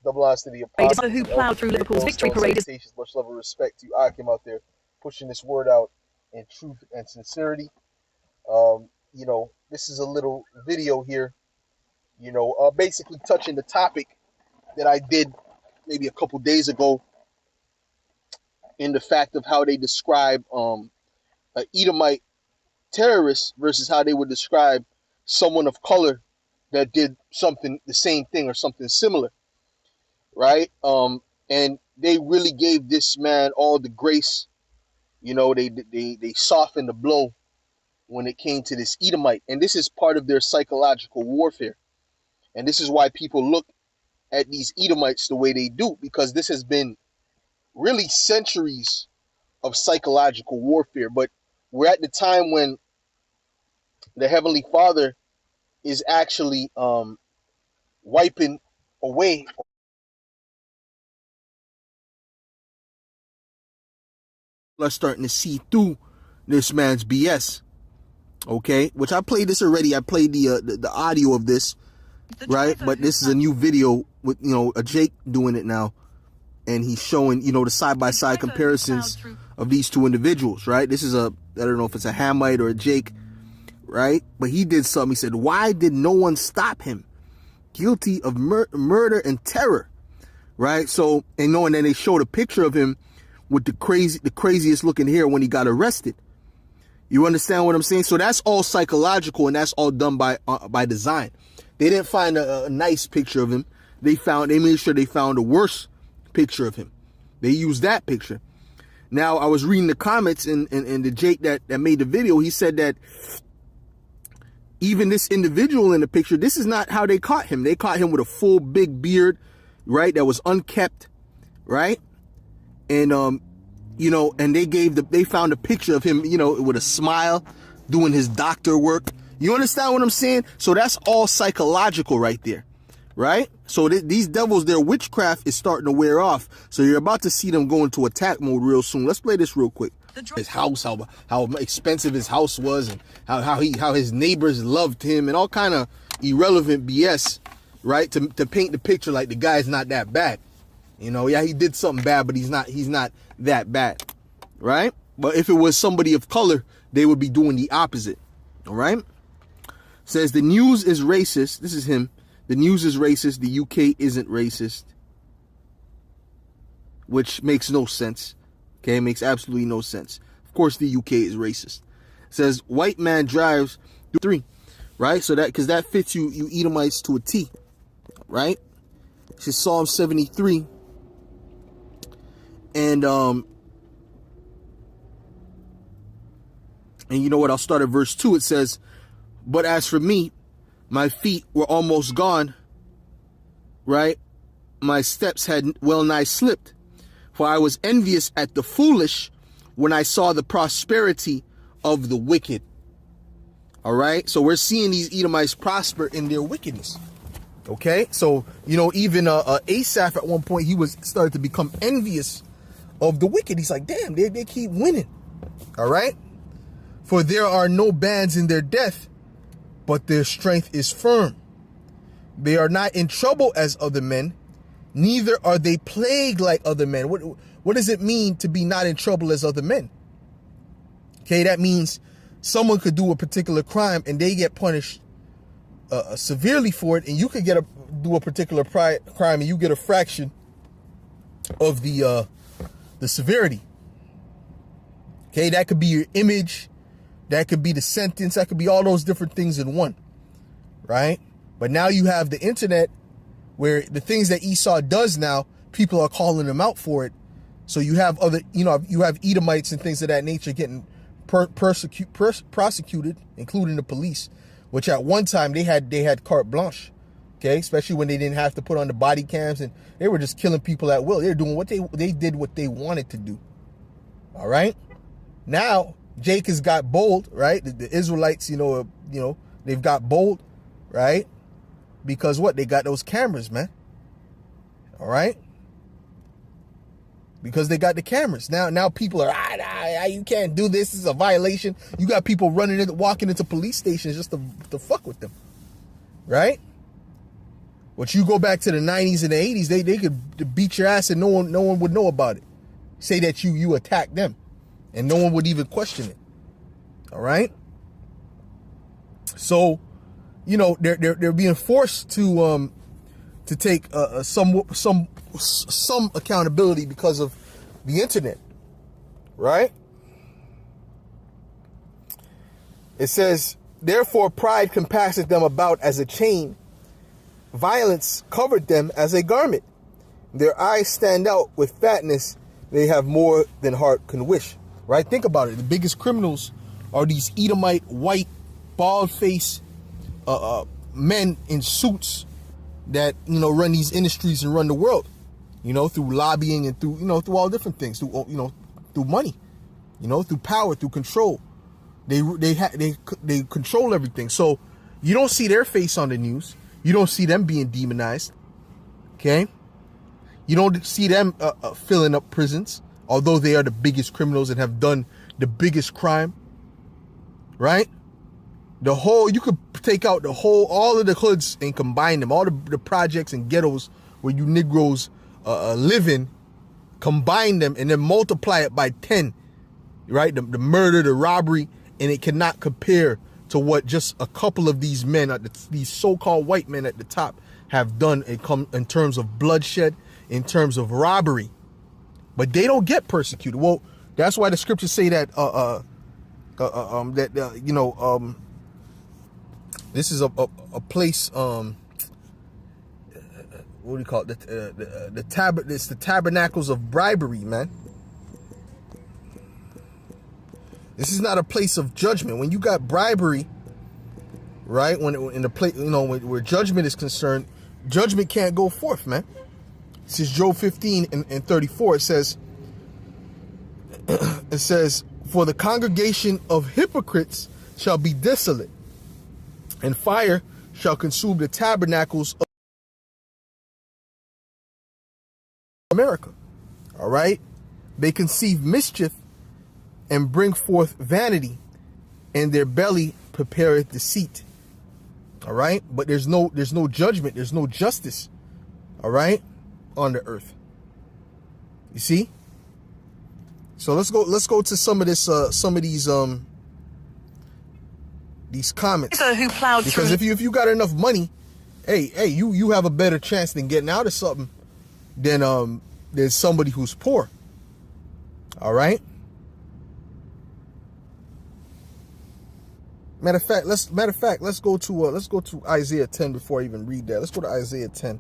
Double honors to the apostle who plowed through Liverpool's victory parade. Much love and respect to Akim out there pushing this word out in truth and sincerity. This is a little video here, basically touching the topic that I did maybe a couple days ago in the fact of how they describe an Edomite terrorist versus how they would describe someone of color that did something, the same thing or something similar, right? And they really gave this man all the grace. They softened the blow when it came to this Edomite, and this is part of their psychological warfare. And this is why people look at these Edomites the way they do, because this has been really centuries of psychological warfare. But we're at the time when the Heavenly Father is actually wiping away. Are starting to see through this man's BS. Okay, which I played this already. I played the audio of this, right? But this is a new video with a Jake doing it now, and he's showing the side-by-side comparisons of these two individuals, right? This is I don't know if it's a Hamite or a Jake, right? But he did something. He said, "Why did no one stop him? Guilty of murder and terror," right? So and then they showed a picture of him with the craziest looking hair when he got arrested. You understand what I'm saying? So that's all psychological, and that's all done by design. They didn't find a nice picture of him. They made sure they found a worse picture of him. They used that picture. Now, I was reading the comments, and the Jake that made the video, he said that even this individual in the picture, this is not how they caught him. They caught him with a full big beard, right? That was unkept, right? And and they found a picture of him, with a smile, doing his doctor work. You understand what I'm saying? So that's all psychological right there, right? So these devils, their witchcraft is starting to wear off. So you're about to see them go into attack mode real soon. Let's play this real quick. His house, how expensive his house was, and how his neighbors loved him, and all kind of irrelevant BS, right? To paint the picture like the guy's not that bad. Yeah, he did something bad, but he's not that bad, right? But if it was somebody of color, they would be doing the opposite, all right? Says the news is racist. This is him. The news is racist. The UK isn't racist, which makes no sense. Okay, it makes absolutely no sense. Of course, the UK is racist. Says white man drives 3, right? So because that fits you Edomites to a T, right? This is Psalm 73. And you know what? I'll start at verse 2. It says, "But as for me, my feet were almost gone, right? My steps had well nigh slipped, for I was envious at the foolish when I saw the prosperity of the wicked." All right? So we're seeing these Edomites prosper in their wickedness. Okay? So, even Asaph at one point, he was started to become envious of the wicked. He's like, damn, they keep winning. All right? "For there are no bands in their death, but their strength is firm. They are not in trouble as other men, neither are they plagued like other men." What does it mean to be not in trouble as other men? Okay, that means someone could do a particular crime and they get punished severely for it, and you could do a particular crime and you get a fraction of the severity. Okay, that could be your image, that could be the sentence, that could be all those different things in one, right? But now you have the internet, where the things that Esau does now, people are calling him out for it. So you have you have Edomites and things of that nature getting prosecuted, including the police, which at one time they had carte blanche. Okay, especially when they didn't have to put on the body cams, and they were just killing people at will. They were doing they did what they wanted to do. All right. Now Jake has got bold, right? The Israelites, they've got bold, right? Because what? They got those cameras, man. All right. Because they got the cameras. Now people are, you can't do this. This is a violation. You got people walking into police stations just to fuck with them, right? But you go back to the 90s and the 80s, they could beat your ass and no one would know about it. Say that you attacked them, and no one would even question it. All right. So, you know, they're being forced to take some accountability because of the internet, right? It says, therefore pride compasseth them about as a chain, violence covered them as a garment. Their eyes stand out with fatness, they have more than heart can wish. Right? Think about it. The biggest criminals are these Edomite, white, bald-faced men in suits that, you know, run these industries and run the world, you know, through lobbying and through, you know, through all different things, through, you know, through money, you know, through power, through control. They control everything. So you don't see their face on the news. You don't see them being demonized. Okay. You don't see them filling up prisons, although they are the biggest criminals and have done the biggest crime. Right? You could take out all of the hoods and combine them, all the projects and ghettos where you Negroes live in, combine them and then multiply it by 10, right? The murder, the robbery, and it cannot compare to what just a couple of these men, these so-called white men at the top, have done in terms of bloodshed, in terms of robbery. But they don't get persecuted. Well, that's why the scriptures say that this is a place, what do you call it? It's the tabernacles of bribery, man. This is not a place of judgment. When you got bribery, right? When in the place, you know, where judgment is concerned, judgment can't go forth, man. This is Job 15 and 34. It says, for the congregation of hypocrites shall be desolate, and fire shall consume the tabernacles of America. All right. They conceive mischief and bring forth vanity, and their belly prepareth deceit. All right. But there's no judgment. There's no justice. All right. On the earth. You see? So let's go to some of these comments. Who plowed because through. if you got enough money, hey, you have a better chance than getting out of something than there's somebody who's poor. All right. Matter of fact, let's go to Isaiah 10 before I even read that. Let's go to Isaiah 10.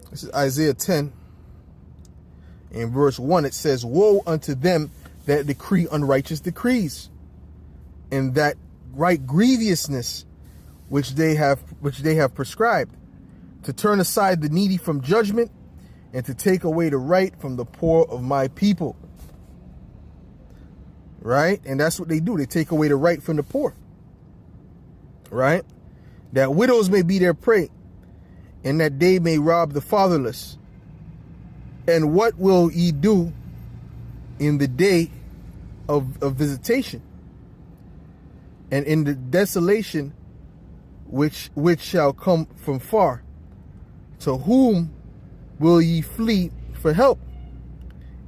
This is Isaiah 10. In verse 1, it says, woe unto them that decree unrighteous decrees, and that right grievousness which they have prescribed, to turn aside the needy from judgment, and to take away the right from the poor of my people. Right? And that's what they do. They take away the right from the poor. Right? That widows may be their prey, and that they may rob the fatherless. And what will ye do in the day of visitation, and in the desolation which shall come from far? To whom will ye flee for help?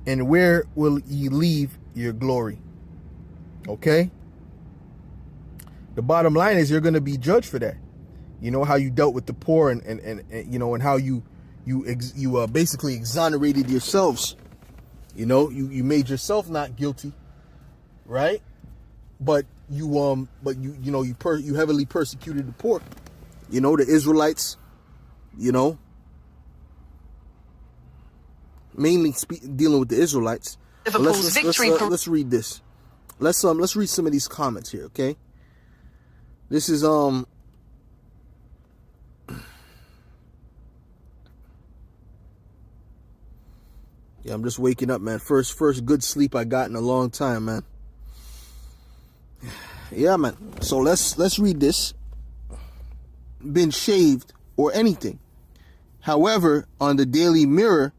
And where will ye leave your glory? Okay? The bottom line is you're going to be judged for that. You know how you dealt with the poor and you know, and how you basically exonerated yourselves. You know, you made yourself not guilty, right? But you heavily persecuted the poor. You know, the Israelites, you know, mainly dealing with the Israelites. Let's read this. Let's read some of these comments here, okay? This is yeah, I'm just waking up, man. First good sleep I got in a long time, man. Yeah, man. So let's read this. Been shaved or anything. However, on the Daily Mirror,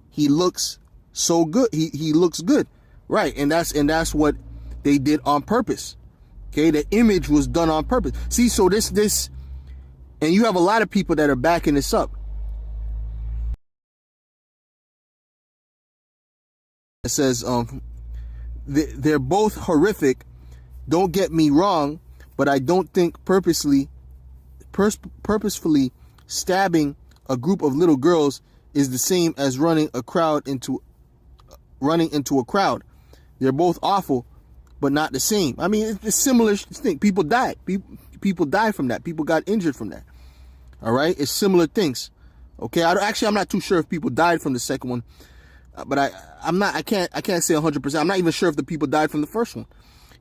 he looks so good. He looks good. Right, and that's what they did on purpose. Okay, the image was done on purpose. See, so this, and you have a lot of people that are backing this up. It says, they're both horrific. Don't get me wrong, but I don't think purposefully stabbing a group of little girls is the same as running into a crowd. They're both awful, but not the same. I mean, it's a similar thing. People died. People died from that. People got injured from that. All right, it's similar things. Okay, I'm not too sure if people died from the second one, but I can't say 100%. I'm not even sure if the people died from the first one.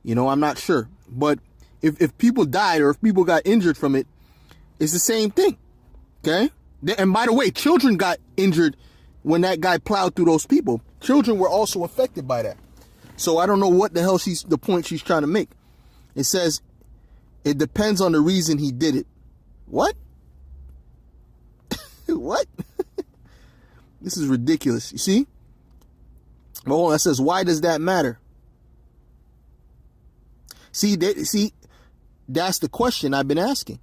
You know, I'm not sure. But if people died or if people got injured from it, it's the same thing. Okay, and by the way, children got injured when that guy plowed through those people. Children were also affected by that. So I don't know what the hell the point she's trying to make. It says it depends on the reason he did it. What? What? This is ridiculous. You see? Oh, that says, why does that matter? See, that's the question I've been asking,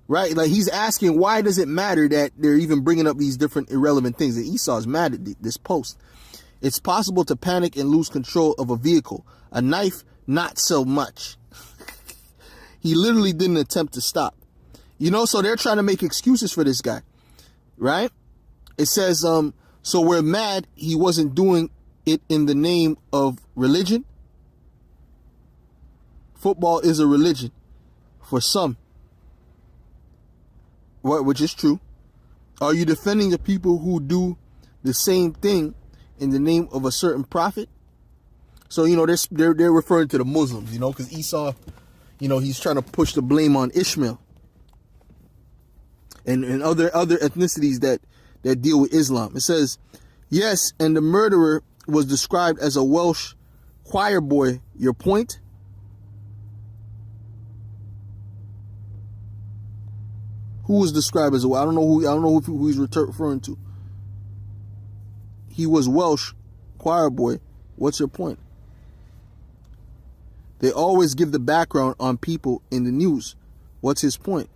right? Like, he's asking, why does it matter that they're even bringing up these different irrelevant things? And Esau's mad at this post. It's possible to panic and lose control of a vehicle. A knife, not so much. He literally didn't attempt to stop. You know, so they're trying to make excuses for this guy, right? It says, so we're mad he wasn't doing it in the name of religion. Football is a religion for some. Which is true. Are you defending the people who do the same thing in the name of a certain prophet? So, you know, they're referring to the Muslims, you know, because Esau, you know, he's trying to push the blame on Ishmael and other ethnicities that deal with Islam. It says, yes, and the murderer was described as a Welsh choir boy. Your point? Who was described as a? I don't know who he's referring to. He was Welsh choir boy. What's your point? They always give the background on people in the news. What's his point?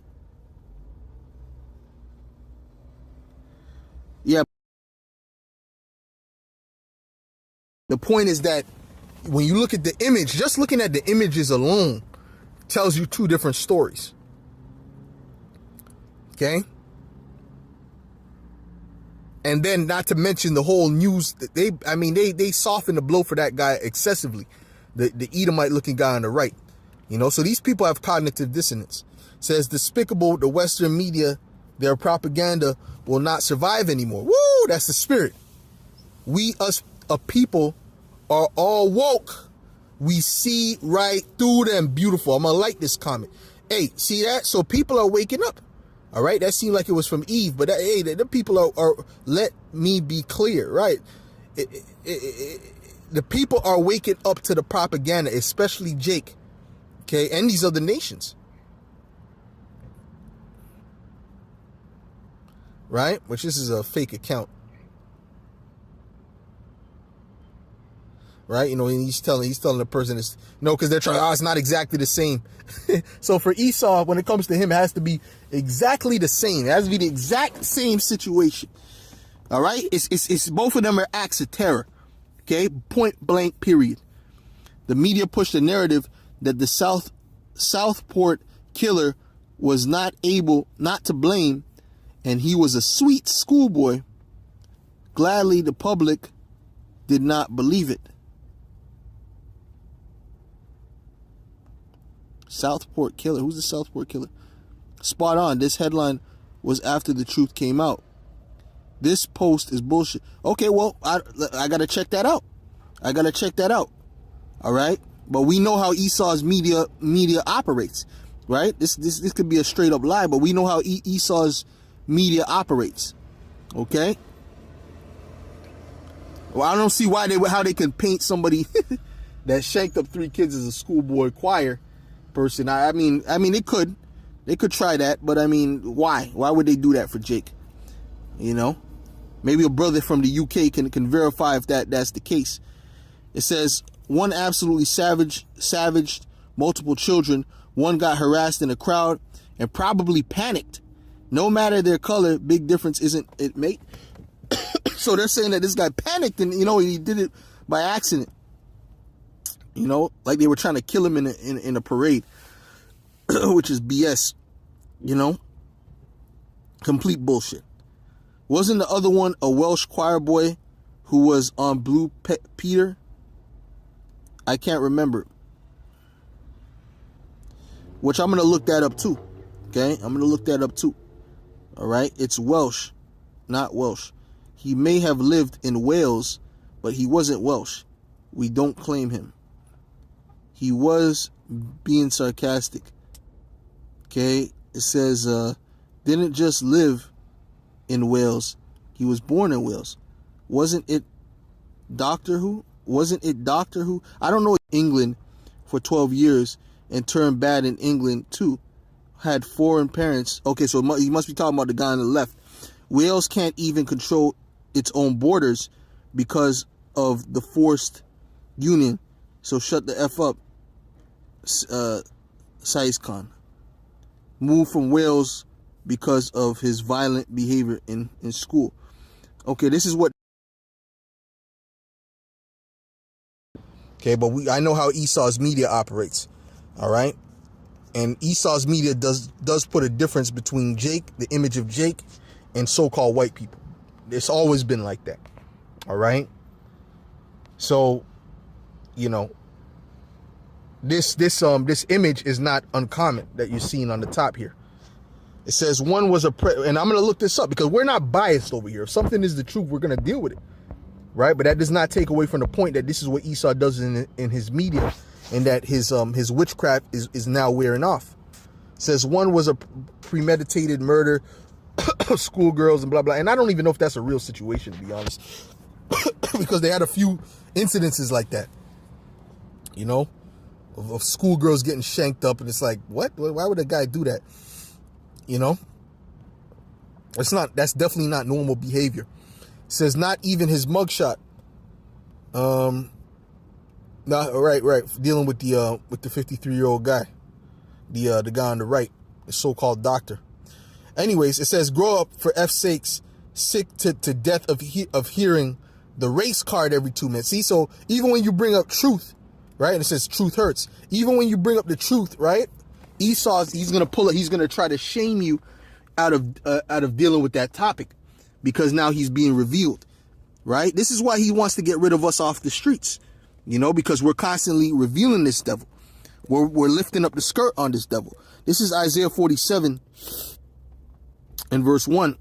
Yeah. The point is that when you look at the image, just looking at the images alone tells you two different stories. Okay? And then not to mention the whole news, they softened the blow for that guy excessively. The Edomite looking guy on the right. You know, so these people have cognitive dissonance. It says despicable, the Western media, their propaganda will not survive anymore. Woo, that's the spirit. We, us, a people, are all woke. We see right through them. Beautiful. I'm going to like this comment. Hey, see that? So people are waking up. All right. That seemed like it was from Eve, but the people are, let me be clear, right? The people are waking up to the propaganda, especially Jake. Okay. And these other nations. Right? Which this is a fake account. Right? You know, and he's telling the person it's no, because they're trying, it's not exactly the same. So for Esau, when it comes to him, it has to be exactly the same. It has to be the exact same situation. All right? It's both of them are acts of terror. Okay? Point blank, period. The media pushed the narrative that the Southport killer was not to blame, and he was a sweet schoolboy. Gladly, the public did not believe it. Southport killer. Who's the Southport killer? Spot on. This headline was after the truth came out. This post is bullshit. Okay, well, I got to check that out. All right? But we know how Esau's media operates, right? This could be a straight up lie, but we know how Esau's media operates. Okay? Well, I don't see how they can paint somebody that shanked up 3 kids as a schoolboy choir person. I mean they could try that, but I mean, why would they do that for Jake? You know, maybe a brother from the UK can verify if that's the case. It says one absolutely savaged multiple children. One got harassed in a crowd and probably panicked. No matter their color, big difference isn't it, mate? So they're saying that this guy panicked and, he did it by accident. Like they were trying to kill him in a parade, which is BS, complete bullshit. Wasn't the other one a Welsh choir boy who was on Blue Peter? I can't remember. Which I'm going to look that up too. Okay? I'm going to look that up too. All right? It's Welsh, not Welsh. He may have lived in Wales, but he wasn't Welsh. We don't claim him. He was being sarcastic. Okay? It says, didn't just live in Wales. He was born in Wales. Wasn't it Doctor Who? I don't know. England for 12 years and turned bad in England too. Had foreign parents. Okay, so you must be talking about the guy on the left. Wales can't even control its own borders because of the forced union. So shut the F up, Saiz Khan. Moved from Wales because of his violent behavior in school. Okay, this is what. Okay, but I know how Esau's media operates. All right, and Esau's media does put a difference between Jake, the image of Jake, and so-called white people. It's always been like that. All right. So, this image is not uncommon that you're seeing on the top here. It says one was and I'm going to look this up because we're not biased over here. If something is the truth, we're going to deal with it. Right? But that does not take away from the point that this is what Esau does in his media, and that his witchcraft is now wearing off. It says one was a premeditated murder of schoolgirls and blah, blah. And I don't even know if that's a real situation, to be honest, because they had a few incidences like that, of schoolgirls getting shanked up. And it's like, what? Why would a guy do that? That's definitely not normal behavior. It says not even his mugshot. Right. Dealing with the 53-year-old guy, the guy on the right, the so-called doctor. Anyways, it says grow up for F's sakes, sick to death of hearing the race card every 2 minutes. See, so even when you bring up truth, right, and it says truth hurts. Even when you bring up the truth, right, he's gonna pull it. He's gonna try to shame you out of dealing with that topic, because now he's being revealed, right? This is why he wants to get rid of us off the streets, because we're constantly revealing this devil. We're lifting up the skirt on this devil. This is Isaiah 47 and verse 1.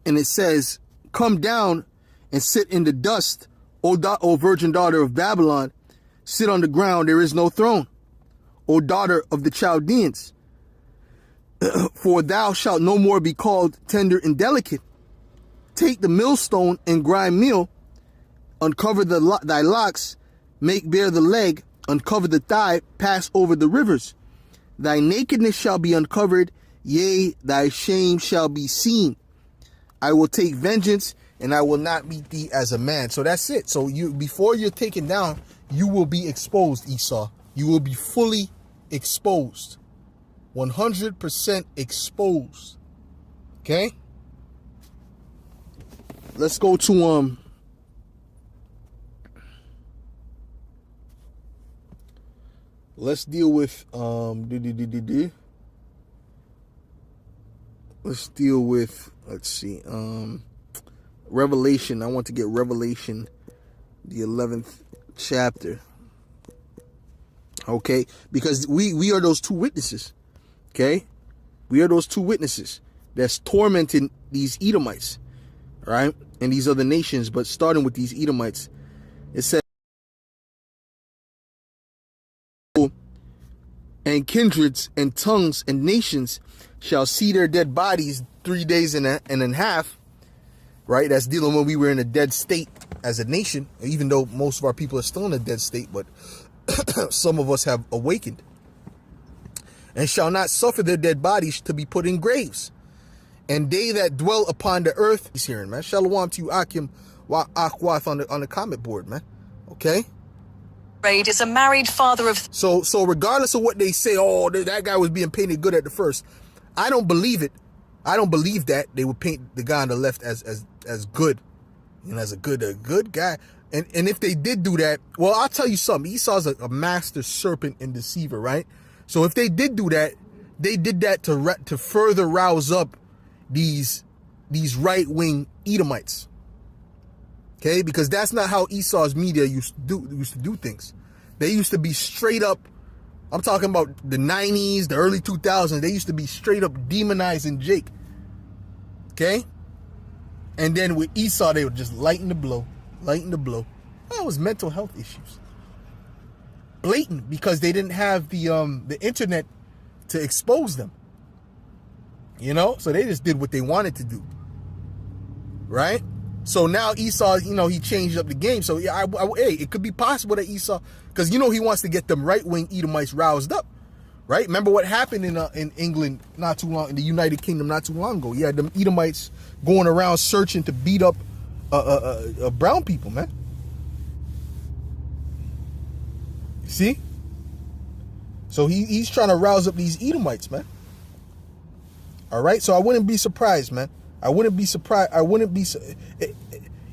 And it says, come down and sit in the dust, O virgin daughter of Babylon. Sit on the ground, there is no throne. O daughter of the Chaldeans. For thou shalt no more be called tender and delicate. Take the millstone and grind meal. Uncover thy locks. Make bare the leg. Uncover the thigh. Pass over the rivers. Thy nakedness shall be uncovered. Yea, thy shame shall be seen. I will take vengeance, and I will not meet thee as a man. So that's it. So before you're taken down, you will be exposed, Esau. You will be fully exposed. 100% exposed. Okay? Let's go to let's deal with let's see, Revelation. I want to get Revelation, the 11th chapter. Okay? Because we are those two witnesses. Okay? We are those two witnesses that's tormenting these Edomites, right? And these other nations, but starting with these Edomites. It says, and kindreds and tongues and nations shall see their dead bodies 3 days and a half, right? That's dealing when we were in a dead state as a nation, even though most of our people are still in a dead state, but some of us have awakened. And shall not suffer their dead bodies to be put in graves. And they that dwell upon the earth, he's hearing, man. Shalom to you, Akim, Aquath on the comment board, man. Okay. Is a married father of. So regardless of what they say, oh, that guy was being painted good at the first, I don't believe it. I don't believe that they would paint the guy on the left as good, as a good guy. And if they did do that, well, I'll tell you something. Esau's a master serpent and deceiver, right? So if they did do that, they did that to further rouse up these right-wing Edomites. Okay, because that's not how Esau's media used to do things. They used to be straight up. I'm talking about the 90s, the early 2000s. They used to be straight up demonizing Jake. Okay, and then with Esau, they would just lighten the blow. That was mental health issues. Blatant, because they didn't have the internet to expose them. So they just did what they wanted to do. Right? So now Esau, he changed up the game. So yeah, hey, it could be possible that Esau, because he wants to get them right-wing Edomites roused up. Right? Remember what happened in England not too long, in the United Kingdom not too long ago. You had them Edomites going around searching to beat up brown people, man. See? So he's trying to rouse up these Edomites, man. All right? So I wouldn't be surprised, man. I wouldn't be surprised.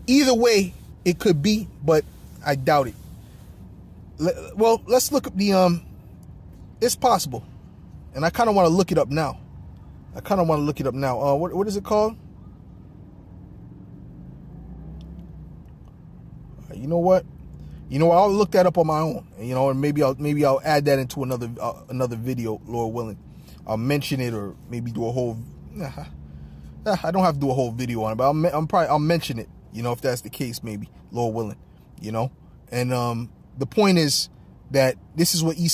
Either way, it could be, but I doubt it. Well, let's look up it's possible. And I kind of want to look it up now. What is it called? You know what? I'll look that up on my own. And maybe I'll add that into another video, Lord willing. I'll mention it, or maybe do a whole. I don't have to do a whole video on it, but I'll mention it. If that's the case, maybe, Lord willing. And the point is that this is what Esau